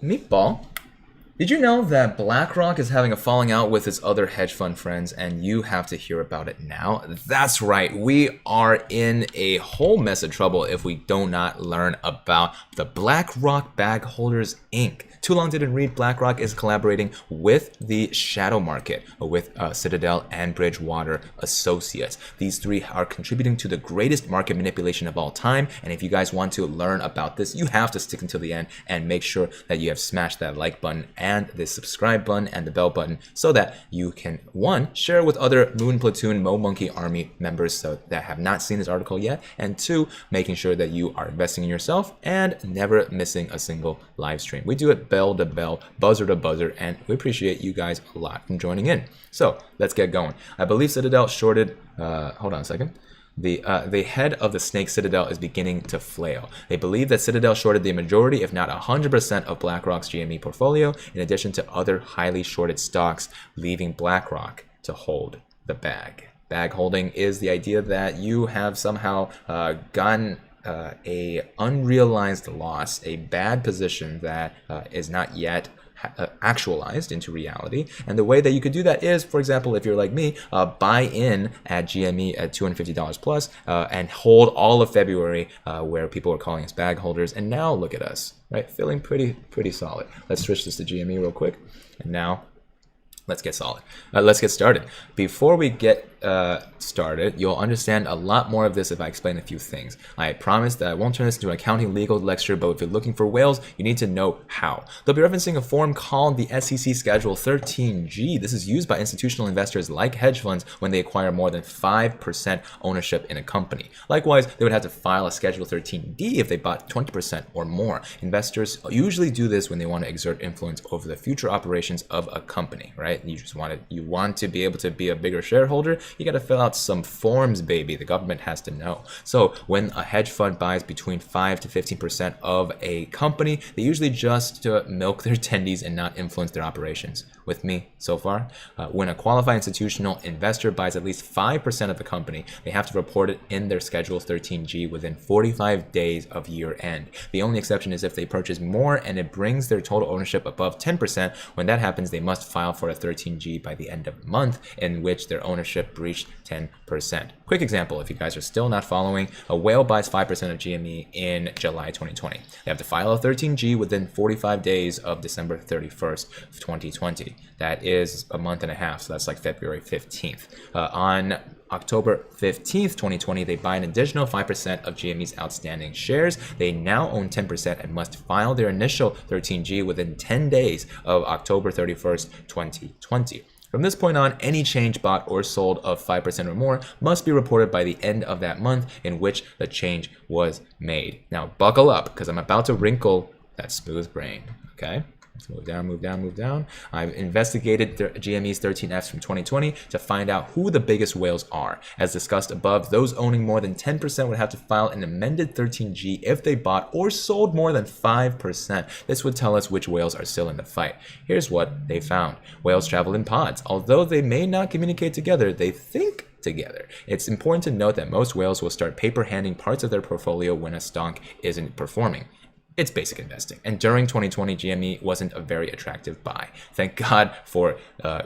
Meatball, did you know that BlackRock is having a falling out with its other hedge fund friends, and you have to hear about it now? That's right, we are in a whole mess of trouble if we do not learn about the BlackRock Bagholders Inc. Too long didn't read. BlackRock is collaborating with the shadow market, with Citadel and Bridgewater Associates. These three are contributing to the greatest market manipulation of all time. And if you guys want to learn about this, you have to stick until the end and make sure that you have smashed that like button and the subscribe button and the bell button so that you can, one, share with other Moon Platoon Mo Monkey Army members that have not seen this article yet, and two, making sure that you are investing in yourself and never missing a single live stream. We do it bell to bell, buzzer to buzzer, and we appreciate you guys a lot from joining in. So let's get going. I believe Citadel shorted, hold on a second. The head of the snake Citadel is beginning to flail. They believe that Citadel shorted the majority, if not 100% of BlackRock's GME portfolio, in addition to other highly shorted stocks, leaving BlackRock to hold the bag. Bag holding is the idea that you have somehow gotten a unrealized loss, a bad position that is not yet actualized into reality. And the way that you could do that is, for example, if you're like me, buy in at GME at $250 plus and hold all of February where people are calling us bag holders. And now look at us, right? Feeling pretty solid. Let's switch this to GME real quick. And now let's get solid. Let's get started. Before we get started, you'll understand a lot more of this if I explain a few things. I promise that I won't turn this into an accounting legal lecture, but if you're looking for whales, you need to know how. They'll be referencing a form called the SEC Schedule 13G. This is used by institutional investors like hedge funds when they acquire more than 5% ownership in a company. Likewise, they would have to file a Schedule 13D if they bought 20% or more. Investors usually do this when they want to exert influence over the future operations of a company, right? You want to be able to be a bigger shareholder. You got to fill out some forms, baby. The government has to know. So when a hedge fund buys between 5 to 15% of a company, they usually just milk their attendees and not influence their operations. With me so far, when a qualified institutional investor buys at least 5% of the company, they have to report it in their Schedule 13G within 45 days of year end. The only exception is if they purchase more and it brings their total ownership above 10%. When that happens, they must file for a 13G by the end of the month in which their ownership breached 10%. Quick example, if you guys are still not following, a whale buys 5% of GME in July 2020. They have to file a 13G within 45 days of December 31st of 2020. That is a month and a half, so that's like February 15th. On October 15th, 2020, they buy an additional 5% of GME's outstanding shares. They now own 10% and must file their initial 13G within 10 days of October 31st, 2020. From this point on, any change bought or sold of 5% or more must be reported by the end of that month in which the change was made. Now, buckle up, because I'm about to wrinkle that smooth brain, okay? Let's move down, move down, move down. I've investigated GME's 13Fs from 2020 to find out who the biggest whales are. As discussed above, those owning more than 10% would have to file an amended 13G if they bought or sold more than 5%. This would tell us which whales are still in the fight. Here's what they found. Whales travel in pods. Although they may not communicate together, they think together. It's important to note that most whales will start paper handing parts of their portfolio when a stock isn't performing. It's basic investing. And during 2020, GME wasn't a very attractive buy. Thank God for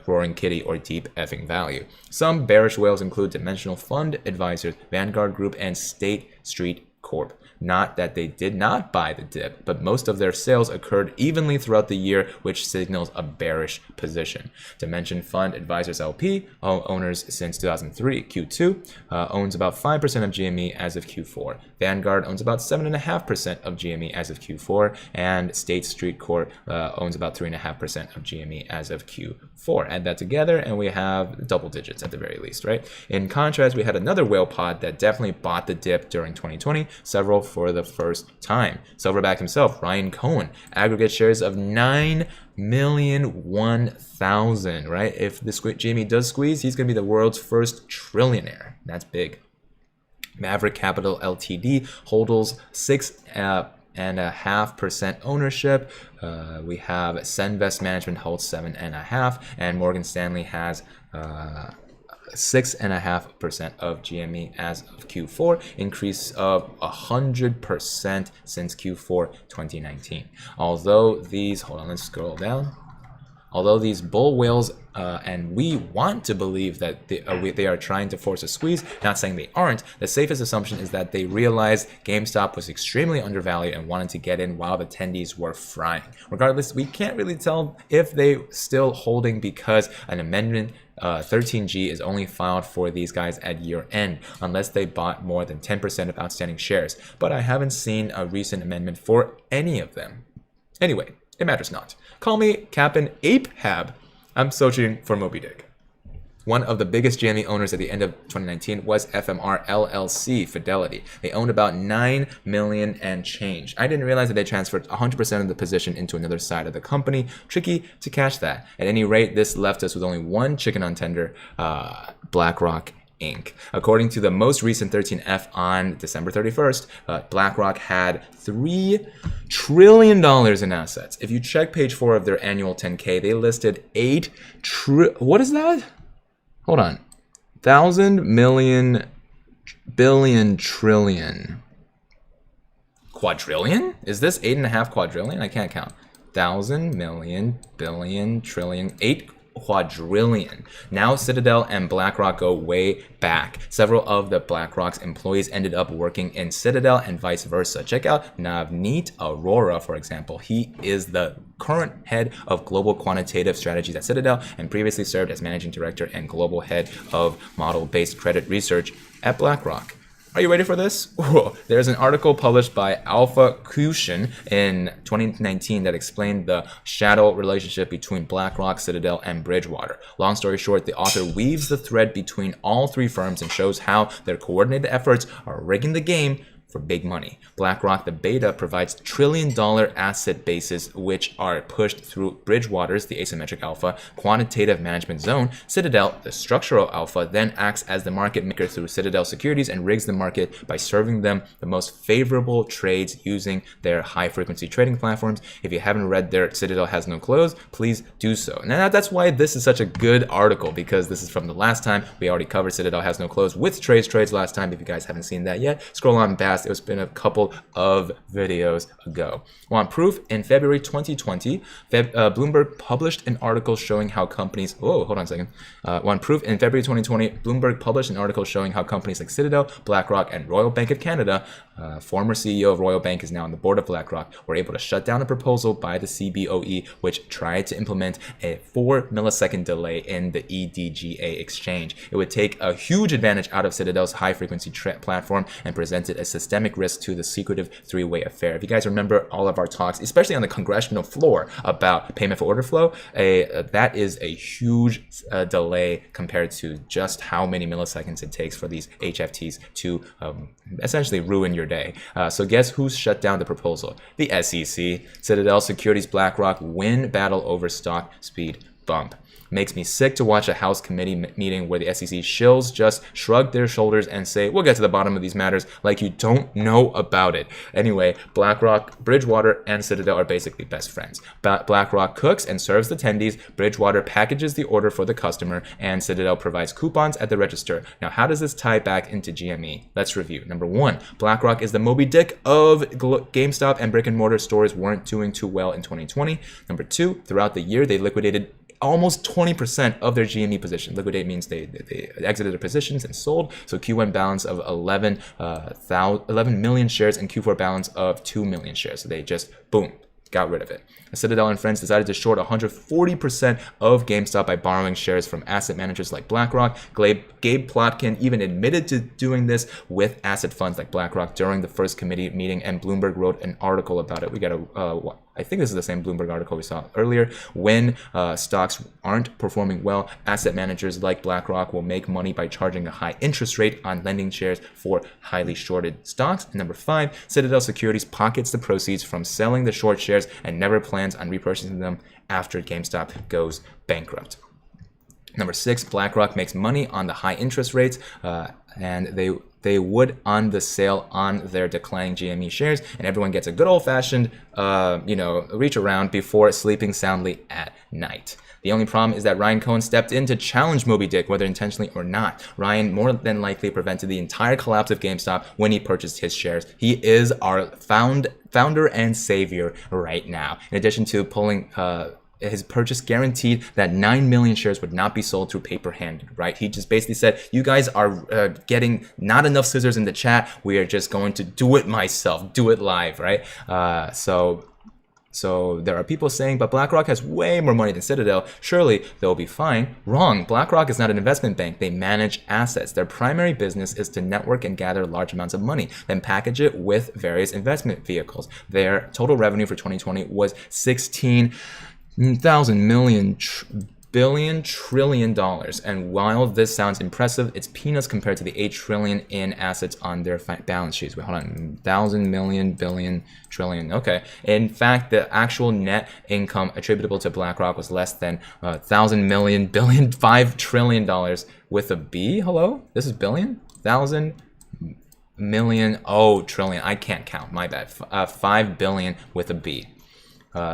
Roaring Kitty or Deep Effing Value. Some bearish whales include Dimensional Fund Advisors, Vanguard Group, and State Street Corp. Not that they did not buy the dip, but most of their sales occurred evenly throughout the year, which signals a bearish position. Dimension Fund Advisors LP, owners since 2003, Q2, owns about 5% of GME as of Q4. Vanguard owns about 7.5% of GME as of Q4, and State Street Corp owns about 3.5% of GME as of Q4. Add that together, and we have double digits at the very least, right? In contrast, we had another whale pod that definitely bought the dip during 2020, several for the first time. Silverback himself, Ryan Cohen, aggregate shares of 9,001,000, right? If the GME does squeeze, he's going to be the world's first trillionaire. That's big. Maverick Capital Ltd. holds 6.5% ownership. We have Senvest Management holds 7.5%, and Morgan Stanley has 6.5% of GME as of Q4, increase of 100% since Q4 2019. Although these, hold on, let's scroll down. Although these bull whales, and we want to believe that they are trying to force a squeeze, not saying they aren't, the safest assumption is that they realized GameStop was extremely undervalued and wanted to get in while the attendees were frying. Regardless, we can't really tell if they still holding because an amendment 13G is only filed for these guys at year end unless they bought more than 10% of outstanding shares. But I haven't seen a recent amendment for any of them. Anyway, it matters not. Call me Captain Apehab. I'm searching for Moby Dick. One of the biggest GME owners at the end of 2019 was FMR LLC, Fidelity. They owned about 9 million and change. I didn't realize that they transferred 100% of the position into another side of the company. Tricky to catch that. At any rate, this left us with only one chicken on tender, BlackRock Inc. According to the most recent 13F on December 31st, BlackRock had $3 trillion in assets. If you check page 4 of their annual 10K, they listed what is that? Hold on. 1,000 million billion trillion. Quadrillion? Is this 8.5 quadrillion? I can't count. 1,000 million billion trillion. 8 quadrillion. Now Citadel and BlackRock go way back. Several of the BlackRock's employees ended up working in Citadel and vice versa. Check out Navneet Arora, for example. He is the current head of global quantitative strategies at Citadel and previously served as managing director and global head of model-based credit research at BlackRock. Are you ready for this? Whoa. There's an article published by Alpha Cushion in 2019 that explained the shadow relationship between BlackRock, Citadel, and Bridgewater. Long story short, the author weaves the thread between all three firms and shows how their coordinated efforts are rigging the game for big money. BlackRock, the beta, provides trillion-dollar asset bases which are pushed through Bridgewater's, the asymmetric alpha, quantitative management zone. Citadel, the structural alpha, then acts as the market maker through Citadel securities and rigs the market by serving them the most favorable trades using their high-frequency trading platforms. If you haven't read their Citadel Has No Close, please do so. Now that's why this is such a good article, because this is from the last time. We already covered Citadel Has No Close with trades last time. If you guys haven't seen that yet, scroll on past. It was been a couple of videos ago. Want proof? In February 2020, Bloomberg published an article showing how companies. Oh, hold on a second. Want proof? In February 2020, Bloomberg published an article showing how companies like Citadel, BlackRock, and Royal Bank of Canada, former CEO of Royal Bank is now on the board of BlackRock, were able to shut down a proposal by the CBOE which tried to implement a 4-millisecond delay in the EDGA exchange. It would take a huge advantage out of Citadel's high-frequency platform and presented a systemic risk to the secretive three-way affair. If you guys remember all of our talks, especially on the congressional floor, about payment for order flow, that is a huge delay compared to just how many milliseconds it takes for these HFTs to essentially ruin your day. So guess who's shut down the proposal? The SEC. Citadel Securities, BlackRock win battle over stock speed bump. Makes me sick to watch a House committee meeting where the SEC shills just shrug their shoulders and say, we'll get to the bottom of these matters, like you don't know about it. Anyway, BlackRock, Bridgewater, and Citadel are basically best friends. BlackRock cooks and serves the attendees, Bridgewater packages the order for the customer, and Citadel provides coupons at the register. Now, how does this tie back into GME? Let's review. Number one, BlackRock is the Moby Dick of GameStop, and brick and mortar stores weren't doing too well in 2020. Number two, throughout the year, they liquidated almost 20% of their GME position. Liquidate means they exited their positions and sold. So Q1 balance of 11 million shares and Q4 balance of 2 million shares. So they just, boom, got rid of it. Citadel and friends decided to short 140% of GameStop by borrowing shares from asset managers like BlackRock. Gabe Plotkin even admitted to doing this with asset funds like BlackRock during the first committee meeting, and Bloomberg wrote an article about it. We got a I think this is the same Bloomberg article we saw earlier. When stocks aren't performing well, asset managers like BlackRock will make money by charging a high interest rate on lending shares for highly shorted stocks. And number five, Citadel Securities pockets the proceeds from selling the short shares and never plans on repurchasing them after GameStop goes bankrupt. Number six, BlackRock makes money on the high interest rates, and they they would on the sale on their declining GME shares, and everyone gets a good old-fashioned, reach around before sleeping soundly at night. The only problem is that Ryan Cohen stepped in to challenge Moby Dick, whether intentionally or not. Ryan more than likely prevented the entire collapse of GameStop when he purchased his shares. He is our founder and savior right now. In addition to pulling his purchase guaranteed that 9 million shares would not be sold through paper-handed, right? He just basically said, you guys are getting not enough scissors in the chat. We are just going to do it myself, do it live, right? So there are people saying, but BlackRock has way more money than Citadel. Surely they'll be fine. Wrong. BlackRock is not an investment bank. They manage assets. Their primary business is to network and gather large amounts of money, then package it with various investment vehicles. Their total revenue for 2020 was $16,000 trillion. And while this sounds impressive, it's peanuts compared to the $8 trillion in assets on their balance sheets. Wait, hold on, 1,000 million, billion, trillion. Okay. In fact, the actual net income attributable to BlackRock was less than 1,000 million, billion, $5 trillion with a B. Hello, this is billion, 1,000 million. Oh, trillion. I can't count. My bad. 5 billion with a B.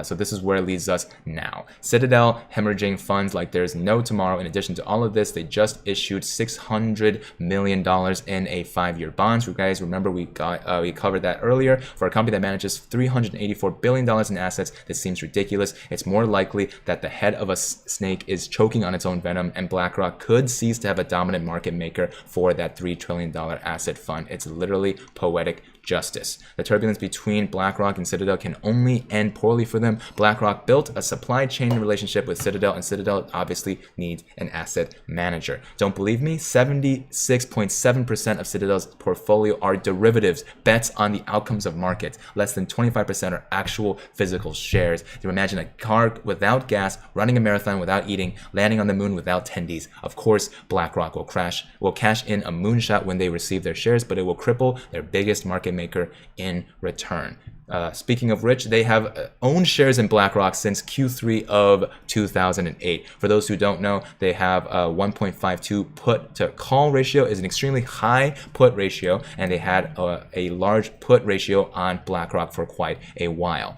So this is where it leads us now. Citadel hemorrhaging funds like there's no tomorrow. In addition to all of this, they just issued $600 million in a 5-year bonds. You guys remember we covered that earlier. For a company that manages $384 billion in assets, this seems ridiculous. It's more likely that the head of a snake is choking on its own venom, and BlackRock could cease to have a dominant market maker for that $3 trillion asset fund. It's literally poetic justice. The turbulence between BlackRock and Citadel can only end poorly for them. BlackRock built a supply chain relationship with Citadel, and Citadel obviously needs an asset manager. Don't believe me? 76.7% of Citadel's portfolio are derivatives, bets on the outcomes of markets. Less than 25% are actual physical shares. You imagine a car without gas, running a marathon without eating, landing on the moon without tendies. Of course, BlackRock will cash in a moonshot when they receive their shares, but it will cripple their biggest market maker in return. Speaking of which, they have owned shares in BlackRock since Q3 of 2008. For those who don't know, they have a 1.52 put to call ratio, is an extremely high put ratio, and they had a large put ratio on BlackRock for quite a while.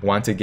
Want to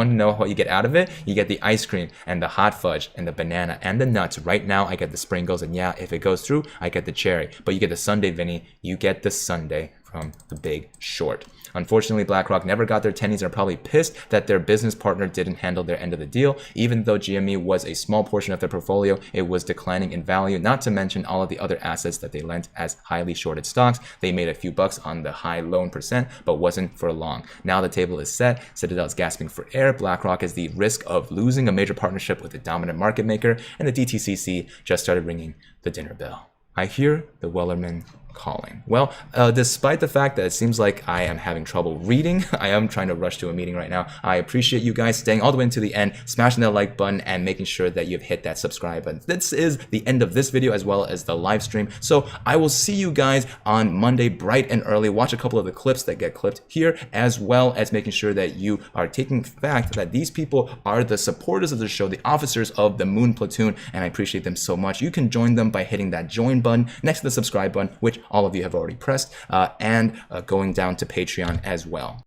know what you get out of it? You get the ice cream and the hot fudge and the banana and the nuts. Right now, I get the sprinkles, and yeah, if it goes through, I get the cherry. But you get the sundae, Vinny. You get the sundae from The Big Short. Unfortunately, BlackRock never got their tennies and are probably pissed that their business partner didn't handle their end of the deal. Even though GME was a small portion of their portfolio, it was declining in value, not to mention all of the other assets that they lent as highly shorted stocks. They made a few bucks on the high loan percent, but wasn't for long. Now the table is set. Citadel is gasping for air. BlackRock has the risk of losing a major partnership with a dominant market maker, and the DTCC just started ringing the dinner bell. I hear the Wellerman calling. Well, despite the fact that it seems like I am having trouble reading, I am trying to rush to a meeting right now. I appreciate you guys staying all the way into the end, smashing that like button, and making sure that you've hit that subscribe button. This is the end of this video as well as the live stream. So I will see you guys on Monday bright and early. Watch a couple of the clips that get clipped here, as well as making sure that you are taking fact that these people are the supporters of the show, the officers of the Moon Platoon, and I appreciate them so much. You can join them by hitting that join button next to the subscribe button, which all of you have already pressed, and going down to Patreon as well.